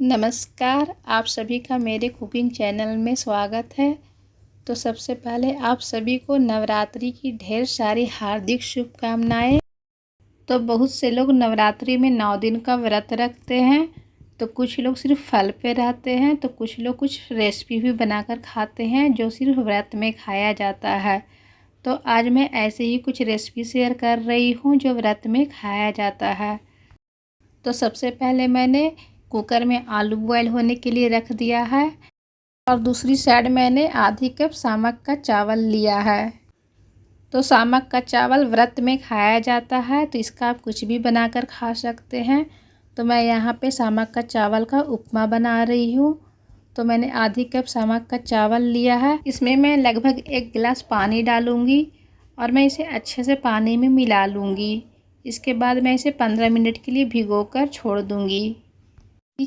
नमस्कार, आप सभी का मेरे कुकिंग चैनल में स्वागत है। तो सबसे पहले आप सभी को नवरात्रि की ढेर सारी हार्दिक शुभकामनाएं। तो बहुत से लोग नवरात्रि में 9 दिन का व्रत रखते हैं, तो कुछ लोग सिर्फ फल पे रहते हैं, तो कुछ लोग कुछ रेसिपी भी बनाकर खाते हैं जो सिर्फ व्रत में खाया जाता है। तो आज मैं ऐसे ही कुछ रेसिपी शेयर कर रही हूँ जो व्रत में खाया जाता है। तो सबसे पहले मैंने कुकर में आलू बॉयल होने के लिए रख दिया है और दूसरी साइड मैंने आधी कप सामक का चावल लिया है। तो सामक का चावल व्रत में खाया जाता है, तो इसका आप कुछ भी बनाकर खा सकते हैं। तो मैं यहाँ पे सामक का चावल का उपमा बना रही हूँ। तो मैंने आधी कप सामक का चावल लिया है। इसमें मैं लगभग 1 गिलास पानी डालूँगी और मैं इसे अच्छे से पानी में मिला लूँगी। इसके बाद मैं इसे 15 मिनट के लिए भिगोकर छोड़ दूँगी।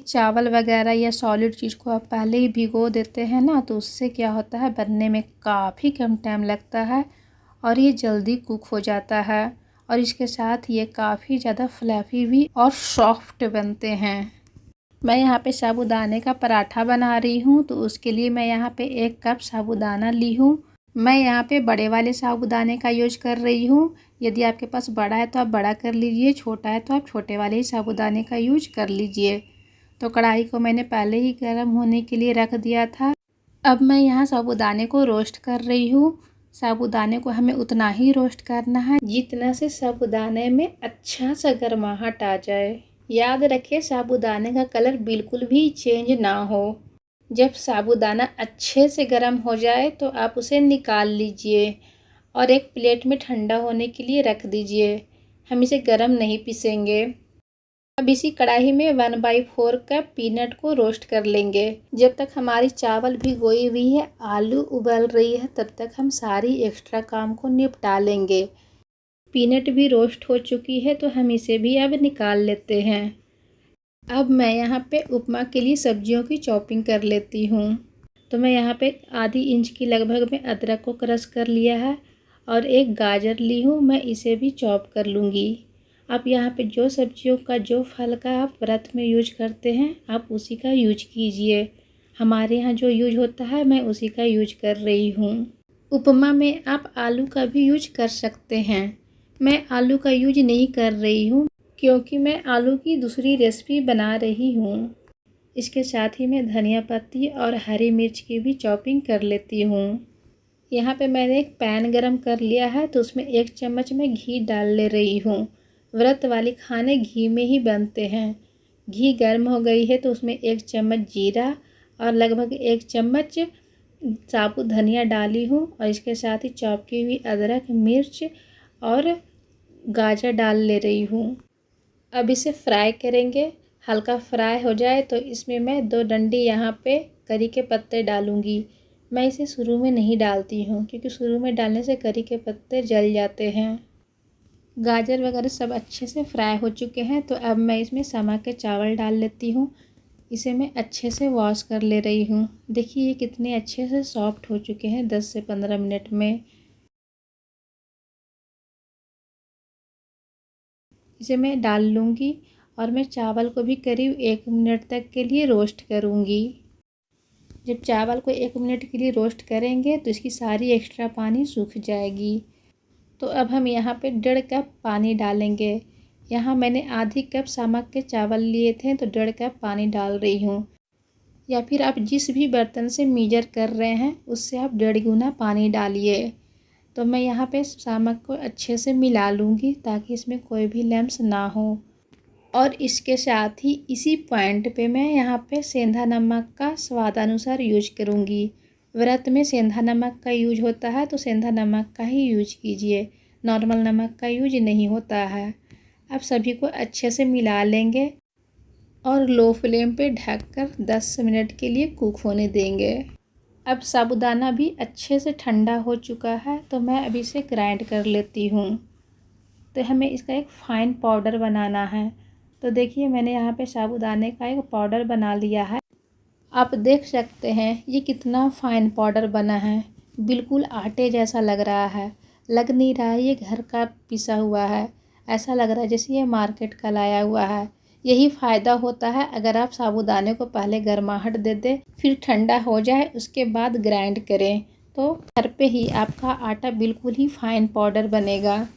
चावल वगैरह या सॉलिड चीज़ को आप पहले ही भिगो देते हैं ना, तो उससे क्या होता है, बनने में काफ़ी कम टाइम लगता है और ये जल्दी कुक हो जाता है। और इसके साथ ये काफ़ी ज़्यादा फ्लफ़ी भी और सॉफ्ट बनते हैं। मैं यहाँ पे साबूदाने का पराठा बना रही हूँ, तो उसके लिए मैं यहाँ पे 1 कप साबूदाना ली हूँ। मैं यहाँ पे बड़े वाले साबूदाने का यूज कर रही हूँ। यदि आपके पास बड़ा है तो आप बड़ा कर लीजिए, छोटा है तो आप छोटे वाले ही साबूदाने का यूज कर लीजिए। तो कढ़ाई को मैंने पहले ही गर्म होने के लिए रख दिया था। अब मैं यहाँ साबूदाने को रोस्ट कर रही हूँ। साबूदाने को हमें उतना ही रोस्ट करना है जितना से साबूदाने में अच्छा सा गर्माहट आ जाए। याद रखिए, साबूदाने का कलर बिल्कुल भी चेंज ना हो। जब साबूदाना अच्छे से गर्म हो जाए तो आप उसे निकाल लीजिए और एक प्लेट में ठंडा होने के लिए रख दीजिए। हम इसे गर्म नहीं पीसेंगे। अब इसी कढ़ाई में 1/4 कप पीनट को रोस्ट कर लेंगे। जब तक हमारी चावल भिगोई हुई है, आलू उबल रही है, तब तक हम सारी एक्स्ट्रा काम को निपटा लेंगे। पीनट भी रोस्ट हो चुकी है, तो हम इसे भी अब निकाल लेते हैं। अब मैं यहाँ पे उपमा के लिए सब्जियों की चॉपिंग कर लेती हूँ। तो मैं यहाँ पे आधी इंच की लगभग में अदरक को क्रश कर लिया है और 1 गाजर ली हूँ, मैं इसे भी चॉप कर लूँगी। आप यहाँ पे जो सब्जियों का, जो फल का आप व्रत में यूज करते हैं, आप उसी का यूज कीजिए। हमारे यहाँ जो यूज होता है, मैं उसी का यूज कर रही हूँ। उपमा में आप आलू का भी यूज कर सकते हैं। मैं आलू का यूज नहीं कर रही हूँ क्योंकि मैं आलू की दूसरी रेसिपी बना रही हूँ। इसके साथ ही मैं धनिया पत्ती और हरी मिर्च की भी चॉपिंग कर लेती हूँ। यहाँ पे मैंने एक पैन गरम कर लिया है, तो उसमें 1 चम्मच मैं घी डाल ले रही हूँ। व्रत वाले खाने घी में ही बनते हैं। घी गर्म हो गई है, तो उसमें 1 चम्मच जीरा और लगभग 1 चम्मच साबुत धनिया डाली हूँ और इसके साथ ही चॉप की हुई अदरक, मिर्च और गाजर डाल ले रही हूँ। अब इसे फ्राई करेंगे। हल्का फ्राई हो जाए तो इसमें मैं 2 डंडी यहाँ पे करी के पत्ते डालूँगी। मैं इसे शुरू में नहीं डालती हूँ क्योंकि शुरू में डालने से करी के पत्ते जल जाते हैं। गाजर वगैरह सब अच्छे से फ्राई हो चुके हैं, तो अब मैं इसमें समा के चावल डाल लेती हूँ। इसे मैं अच्छे से वॉश कर ले रही हूँ। देखिए ये कितने अच्छे से सॉफ्ट हो चुके हैं 10 से 15 मिनट में। इसे मैं डाल लूँगी और मैं चावल को भी करीब 1 मिनट तक के लिए रोस्ट करूँगी। जब चावल को 1 मिनट के लिए रोस्ट करेंगे तो इसकी सारी एक्स्ट्रा पानी सूख जाएगी। तो अब हम यहाँ पे 1.5 कप पानी डालेंगे। यहाँ मैंने आधी कप सामक के चावल लिए थे, तो 1.5 कप पानी डाल रही हूँ। या फिर आप जिस भी बर्तन से मीजर कर रहे हैं उससे आप 1.5 गुना पानी डालिए। तो मैं यहाँ पे सामक को अच्छे से मिला लूँगी ताकि इसमें कोई भी लम्स ना हो। और इसके साथ ही इसी पॉइंट पे मैं यहाँ पे सेंधा नमक का स्वादानुसार यूज करूँगी। व्रत में सेंधा नमक का यूज होता है, तो सेंधा नमक का ही यूज कीजिए, नॉर्मल नमक का यूज नहीं होता है। अब सभी को अच्छे से मिला लेंगे और लो फ्लेम पे ढककर 10 मिनट के लिए कुक होने देंगे। अब साबूदाना भी अच्छे से ठंडा हो चुका है, तो मैं अभी इसे ग्राइंड कर लेती हूँ। तो हमें इसका एक फ़ाइन पाउडर बनाना है। तो देखिए मैंने यहाँ पे साबूदाने का एक पाउडर बना लिया है। आप देख सकते हैं ये कितना फ़ाइन पाउडर बना है। बिल्कुल आटे जैसा लग रहा है। लग नहीं रहा है ये घर का पिसा हुआ है। ऐसा लग रहा है जैसे ये मार्केट का लाया हुआ है। यही फ़ायदा होता है अगर आप साबूदाने को पहले गर्माहट दे दें, फिर ठंडा हो जाए, उसके बाद ग्राइंड करें, तो घर पे ही आपका आटा बिल्कुल ही फाइन पाउडर बनेगा,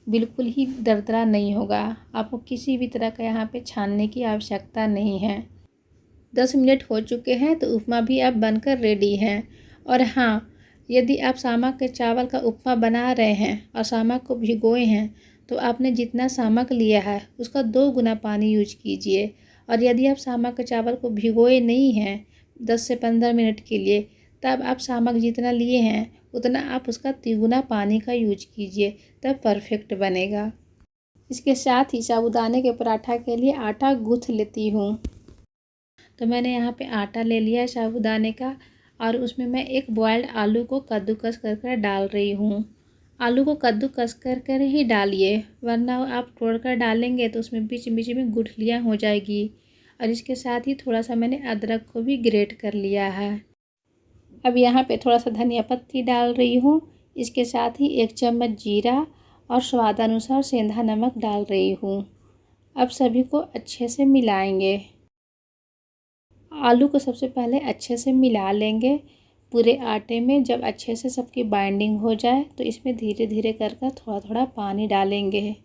बिल्कुल ही दरदरा नहीं होगा। आपको किसी भी तरह का यहाँ पे छानने की आवश्यकता नहीं है। 10 मिनट हो चुके हैं तो उपमा भी अब बनकर रेडी है। और हाँ, यदि आप सामक के चावल का उपमा बना रहे हैं और सामक को भिगोए हैं तो आपने जितना सामक लिया है उसका 2 गुना पानी यूज कीजिए। और यदि आप सामक के चावल को भिगोए नहीं हैं 10 से 15 मिनट के लिए, तब आप सामक जितना लिए हैं उतना आप उसका 3 गुना पानी का यूज कीजिए, तब परफेक्ट बनेगा। इसके साथ ही साबूदाने के पराठा के लिए आटा गूँथ लेती हूँ। तो मैंने यहाँ पे आटा ले लिया है साबूदाने का और उसमें मैं एक बॉयल्ड आलू को कद्दूकस कर डाल रही हूँ। आलू को कद्दूकस कर ही डालिए, वरना आप तोड़कर डालेंगे तो उसमें बीच बीच में गुठलियाँ हो जाएगी। और इसके साथ ही थोड़ा सा मैंने अदरक को भी ग्रेट कर लिया है। अब यहाँ पे थोड़ा सा धनिया पत्ती डाल रही हूँ। इसके साथ ही 1 चम्मच जीरा और स्वादानुसार सेंधा नमक डाल रही हूँ। अब सभी को अच्छे से मिलाएंगे। आलू को सबसे पहले अच्छे से मिला लेंगे पूरे आटे में। जब अच्छे से सबकी बाइंडिंग हो जाए तो इसमें धीरे धीरे कर थोड़ा थोड़ा पानी डालेंगे।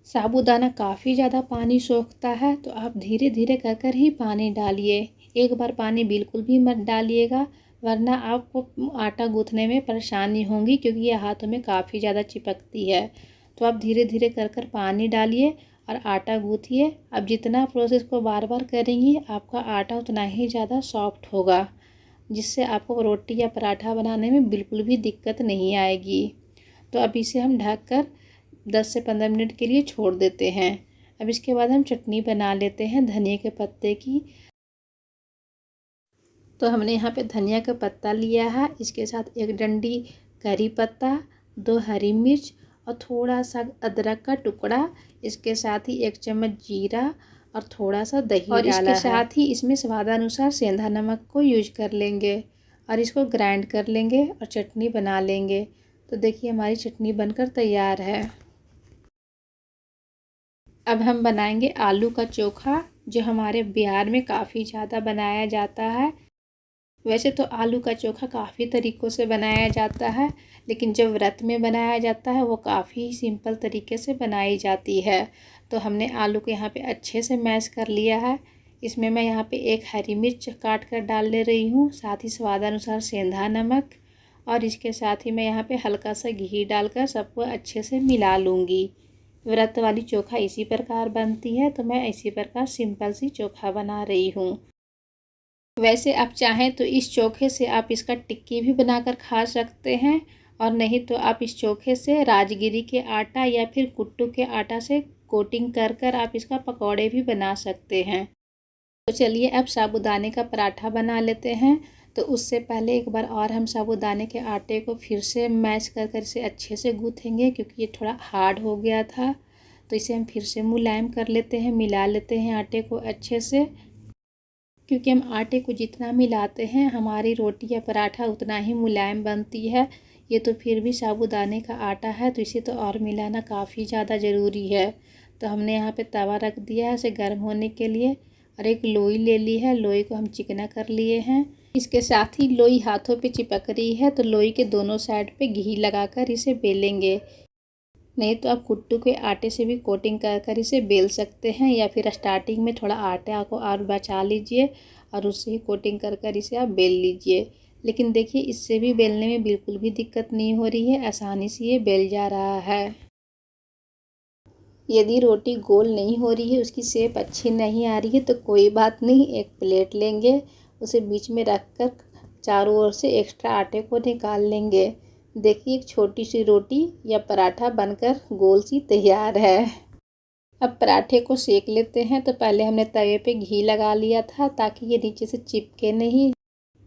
साबूदाना काफ़ी ज़्यादा पानी सोखता है, तो आप धीरे धीरे कर ही पानी डालिए। एक बार पानी बिल्कुल भी मत डालिएगा, वरना आपको आटा गूँथने में परेशानी होगी, क्योंकि ये हाथों में काफ़ी ज़्यादा चिपकती है। तो आप धीरे धीरे कर पानी डालिए और आटा गूँथिए। अब जितना प्रोसेस को बार बार करेंगी आपका आटा उतना ही ज़्यादा सॉफ्ट होगा, जिससे आपको रोटी या पराठा बनाने में बिल्कुल भी दिक्कत नहीं आएगी। तो अब इसे हम ढककर 10 से 15 मिनट के लिए छोड़ देते हैं। अब इसके बाद हम चटनी बना लेते हैं धनिया के पत्ते की। तो हमने यहाँ पे धनिया का पत्ता लिया है, इसके साथ 1 डंडी करी पत्ता, 2 हरी मिर्च और थोड़ा सा अदरक का टुकड़ा। इसके साथ ही 1 चम्मच जीरा और थोड़ा सा दही और इसके साथ ही इसमें स्वादानुसार सेंधा नमक को यूज कर लेंगे और इसको ग्राइंड कर लेंगे और चटनी बना लेंगे। तो देखिए हमारी चटनी बनकर तैयार है। अब हम बनाएंगे आलू का चोखा, जो हमारे बिहार में काफ़ी ज़्यादा बनाया जाता है। वैसे तो आलू का चोखा काफ़ी तरीक़ों से बनाया जाता है, लेकिन जब व्रत में बनाया जाता है वो काफ़ी सिंपल तरीके से बनाई जाती है। तो हमने आलू को यहाँ पे अच्छे से मैश कर लिया है। इसमें मैं यहाँ पे 1 हरी मिर्च काट कर डाल ले रही हूँ, साथ ही स्वादानुसार सेंधा नमक, और इसके साथ ही मैं यहाँ पे हल्का सा घी डालकर सबको अच्छे से मिला लूँगी। व्रत वाली चोखा इसी प्रकार बनती है, तो मैं इसी प्रकार सिंपल सी चोखा बना रही हूँ। वैसे आप चाहें तो इस चोखे से आप इसका टिक्की भी बनाकर खा सकते हैं, और नहीं तो आप इस चोखे से राजगिरी के आटा या फिर कुट्टू के आटा से कोटिंग कर आप इसका पकौड़े भी बना सकते हैं। तो चलिए अब साबूदाने का पराठा बना लेते हैं। तो उससे पहले एक बार और हम साबूदाने के आटे को फिर से मैश कर इसे अच्छे से गूँथेंगे, क्योंकि ये थोड़ा हार्ड हो गया था। तो इसे हम फिर से मुलायम कर लेते हैं, मिला लेते हैं आटे को अच्छे से, क्योंकि हम आटे को जितना मिलाते हैं हमारी रोटी या पराठा उतना ही मुलायम बनती है। ये तो फिर भी साबूदाने का आटा है, तो इसे तो और मिलाना काफ़ी ज़्यादा ज़रूरी है। तो हमने यहाँ पे तवा रख दिया है इसे गर्म होने के लिए, और एक लोई ले ली है। लोई को हम चिकना कर लिए हैं। इसके साथ ही लोई हाथों पे चिपक रही है, तो लोई के दोनों साइड पे घी लगाकर इसे बेलेंगे। नहीं तो आप कुट्टू के आटे से भी कोटिंग कर इसे बेल सकते हैं, या फिर स्टार्टिंग में थोड़ा आटे को और बचा लीजिए और उससे ही कोटिंग कर इसे आप बेल लीजिए। लेकिन देखिए इससे भी बेलने में बिल्कुल भी दिक्कत नहीं हो रही है, आसानी से ये बेल जा रहा है। यदि रोटी गोल नहीं हो रही है, उसकी शेप अच्छी नहीं आ रही है, तो कोई बात नहीं, एक प्लेट लेंगे, उसे बीच में रख कर चारों ओर से एक्स्ट्रा आटे को निकाल लेंगे। देखिए एक छोटी सी रोटी या पराठा बनकर गोल सी तैयार है। अब पराठे को सेक लेते हैं। तो पहले हमने तवे पे घी लगा लिया था, ताकि ये नीचे से चिपके नहीं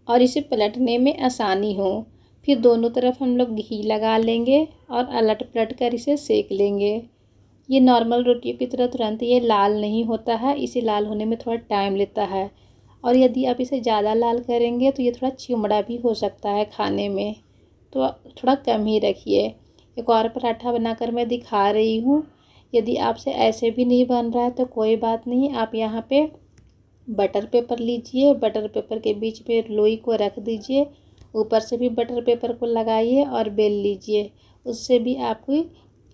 और इसे पलटने में आसानी हो। फिर दोनों तरफ हम लोग घी लगा लेंगे और अलट पलट कर इसे सेक लेंगे। ये नॉर्मल रोटियों की तरह तुरंत ये लाल नहीं होता है, इसे लाल होने में थोड़ा टाइम लेता है। और यदि आप इसे ज़्यादा लाल करेंगे तो ये थोड़ा चिमड़ा भी हो सकता है खाने में, तो थोड़ा कम ही रखिए। एक और पराठा बनाकर मैं दिखा रही हूँ। यदि आपसे ऐसे भी नहीं बन रहा है तो कोई बात नहीं, आप यहाँ पे बटर पेपर लीजिए, बटर पेपर के बीच में लोई को रख दीजिए, ऊपर से भी बटर पेपर को लगाइए और बेल लीजिए। उससे भी आपकी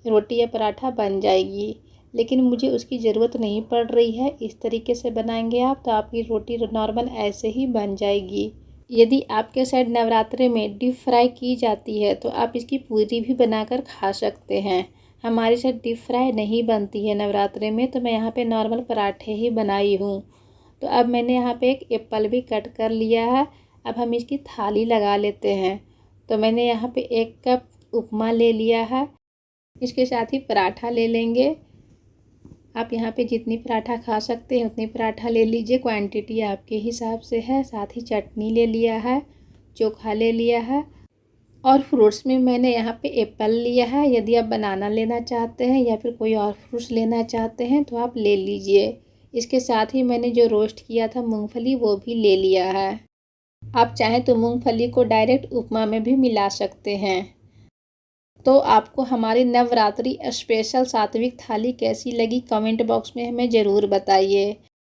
रोटी या पराठा बन जाएगी, लेकिन मुझे उसकी ज़रूरत नहीं पड़ रही है। इस तरीके से बनाएंगे आप तो आपकी रोटी नॉर्मल ऐसे ही बन जाएगी। यदि आपके साइड नवरात्रे में डीप फ्राई की जाती है तो आप इसकी पूरी भी बनाकर खा सकते हैं। हमारे साइड डीप फ्राई नहीं बनती है नवरात्रे में, तो मैं यहाँ पे नॉर्मल पराठे ही बनाई हूँ। तो अब मैंने यहाँ पे एक एप्पल भी कट कर लिया है। अब हम इसकी थाली लगा लेते हैं। तो मैंने यहाँ पे 1 कप उपमा ले लिया है, इसके साथ ही पराठा ले लेंगे। आप यहाँ पे जितनी पराठा खा सकते हैं उतनी पराठा ले लीजिए, क्वांटिटी आपके हिसाब से है। साथ ही चटनी ले लिया है, चोखा ले लिया है और फ्रूट्स में मैंने यहाँ पे एप्पल लिया है। यदि आप बनाना लेना चाहते हैं या फिर कोई और फ्रूट्स लेना चाहते हैं तो आप ले लीजिए। इसके साथ ही मैंने जो रोस्ट किया था मूंगफली वो भी ले लिया है। आप चाहें तो मूंगफली को डायरेक्ट उपमा में भी मिला सकते हैं। तो आपको हमारी नवरात्रि स्पेशल सात्विक थाली कैसी लगी कमेंट बॉक्स में हमें ज़रूर बताइए।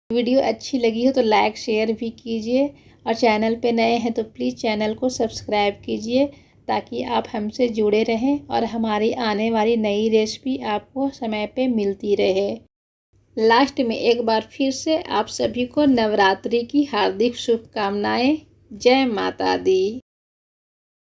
वीडियो अच्छी लगी हो तो लाइक शेयर भी कीजिए और चैनल पे नए हैं तो प्लीज़ चैनल को सब्सक्राइब कीजिए, ताकि आप हमसे जुड़े रहें और हमारी आने वाली नई रेसिपी आपको समय पे मिलती रहे। लास्ट में एक बार फिर से आप सभी को नवरात्रि की हार्दिक शुभकामनाएं। जय माता दी।